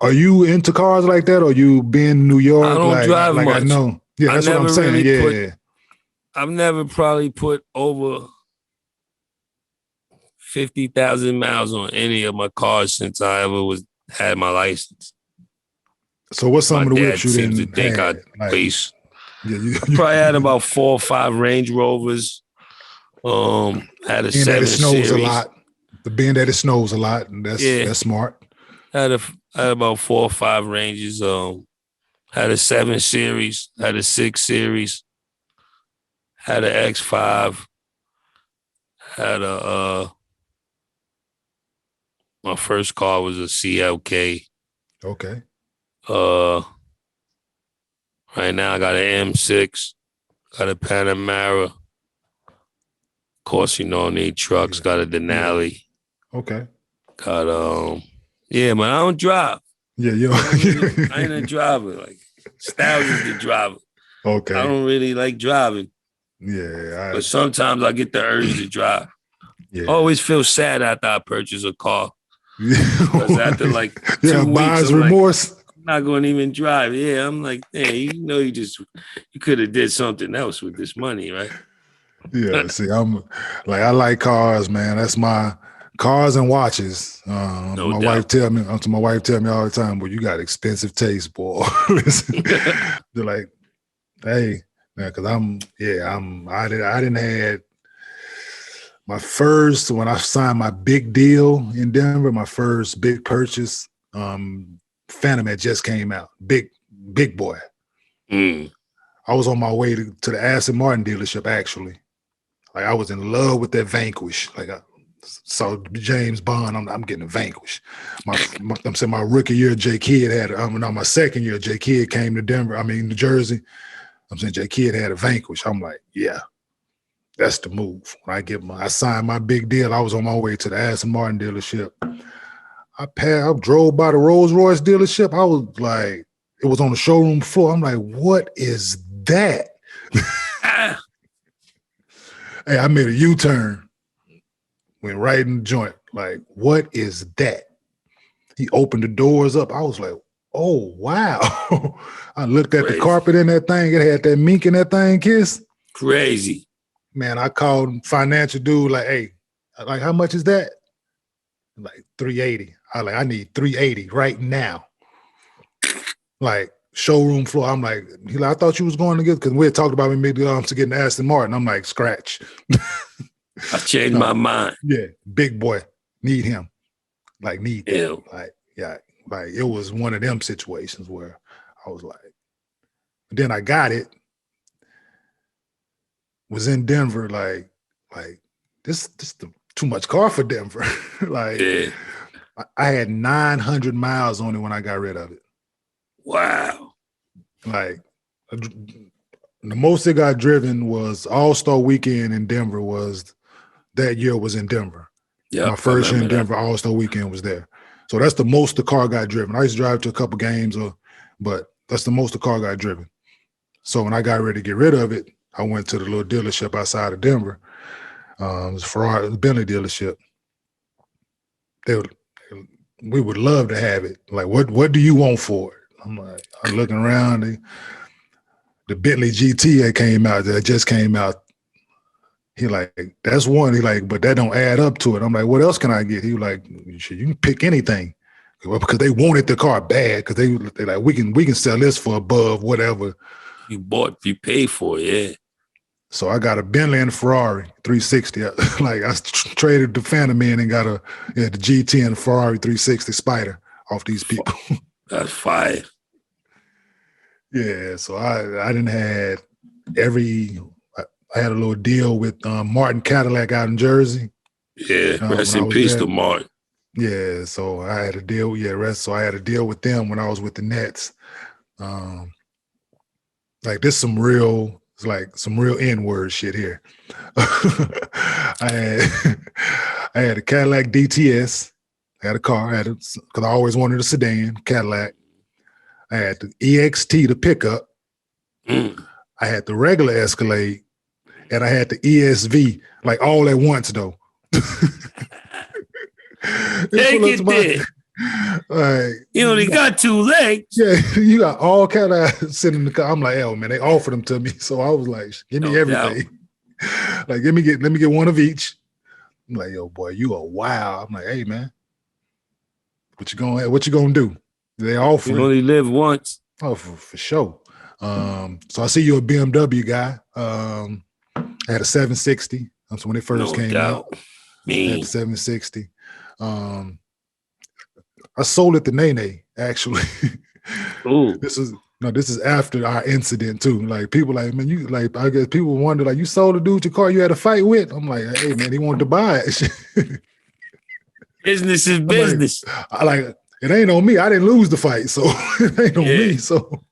Are you into cars like that, or you been in New I York? don't drive Like I much. know. Yeah, that's what I'm saying. Yeah. I've never probably put over 50,000 miles on any of my cars since I ever had my license. So what's some My of the whips dad you seems to didn't think I had? Like, waste. yeah, I probably had about 4 or 5 Range Rovers. Had a being that it 7 snows a Series. lot, being that it snows a lot, and Yeah, that's smart. had about 4 or 5 Ranges. Had a 7 Series. Had a 6 Series. Had an X5. Had my first car was a CLK. Okay. Right now I got an M6. Got a Panamera. Of course, you know, I need trucks. Yeah. Got a Denali. Yeah. Okay. Got yeah, but I don't drive. Yeah, yo. I ain't a driver. Like Styles is the driver. Okay. I don't really like driving. Yeah. But sometimes I get the urge to drive. Yeah. I always feel sad after I purchase a car. Because after like 2 yeah, weeks, buyer's I'm remorse. Like, I'm not going to even drive. Yeah, I'm like, hey, you could have did something else with this money, right? Yeah, see, I like cars, man. That's my cars and watches. No my doubt. wife tell me all the time, well, you got expensive taste, boy. Listen, they're like, hey, because I didn't had my first, when I signed my big deal in Denver, my first big purchase, Phantom had just came out. Big boy. Mm. I was on my way to the Aston Martin dealership, actually. Like, I was in love with that Vanquish. Like, I saw James Bond, I'm getting a Vanquish. I'm saying my rookie year, J Kidd my second year, J Kidd came to New Jersey. I'm saying J Kidd had a Vanquish. I'm like, yeah, that's the move. When I signed my big deal, I was on my way to the Aston Martin dealership. I drove by the Rolls Royce dealership. I was like, it was on the showroom floor. I'm like, what is that? Hey, I made a U-turn, went right in the joint. Like, what is that? He opened the doors up. I was like, oh, wow. I looked at the carpet in that thing. It had that mink in that thing, Kiss. Crazy. Man, I called financial dude like, hey, like, how much is that? Like, $380. I need $380 right now. Like, showroom floor. I'm like, I thought you was going to get, because we had talked about me to get an Aston Martin. I'm like, scratch. I changed my mind. Yeah, big boy, need him. Like, need him. Like, yeah, like it was one of them situations where I was like, then I got it. Was in Denver, like this too much car for Denver. Like, yeah. I had 900 miles on it when I got rid of it. Wow. Like, the most it got driven was All-Star Weekend in Denver that year was in Denver. Yep, my first year in Denver, All-Star Weekend was there. So that's the most the car got driven. I used to drive to a couple games, but that's the most the car got driven. So when I got ready to get rid of it, I went to the little dealership outside of Denver. It was Ferrari, Bentley dealership. We would love to have it. Like, what do you want for it? I'm looking around. The Bentley GT that just came out. He like, that's one. He like, but that don't add up to it. I'm like, what else can I get? He was like, you can pick anything. Well, because they wanted the car bad, because they like, we can sell this for above whatever you paid for it, yeah. So I got a Bentley and a Ferrari 360. Like, I traded the Phantom in and got the GT and the Ferrari 360 Spider off these people. That's fire. Yeah, so I didn't had I had a little deal with Martin Cadillac out in Jersey. Yeah, rest in peace to Martin. Yeah, so I had a deal. So I had a deal with them when I was with the Nets. Like, this some real N-word shit here. I had a Cadillac DTS. I had a car. Because I always wanted a sedan, Cadillac. I had the EXT, the pickup. Mm. I had the regular Escalade. And I had the ESV, like, all at once, though. Take it there. Like, He only got 2 legs. yeah, you got all kind of sitting in the car. I'm like, hell, man, they offered them to me. So I was like, give me No everything. Like, let me get one of each. I'm like, yo, boy, you are wild. I'm like, hey, man, what you gonna do? They offer. You only live once. Oh, for sure. So I see you're a BMW guy. I had a 760. That's when it first came out. I had the 760. I sold it to Nene, actually. Ooh. This is after our incident too. Like people like, man, you like, I guess people wonder, like, you sold a dude your car you had a fight with. I'm like, hey man, he wanted to buy it. Business is business. Like, it ain't on me. I didn't lose the fight, so it ain't on me. So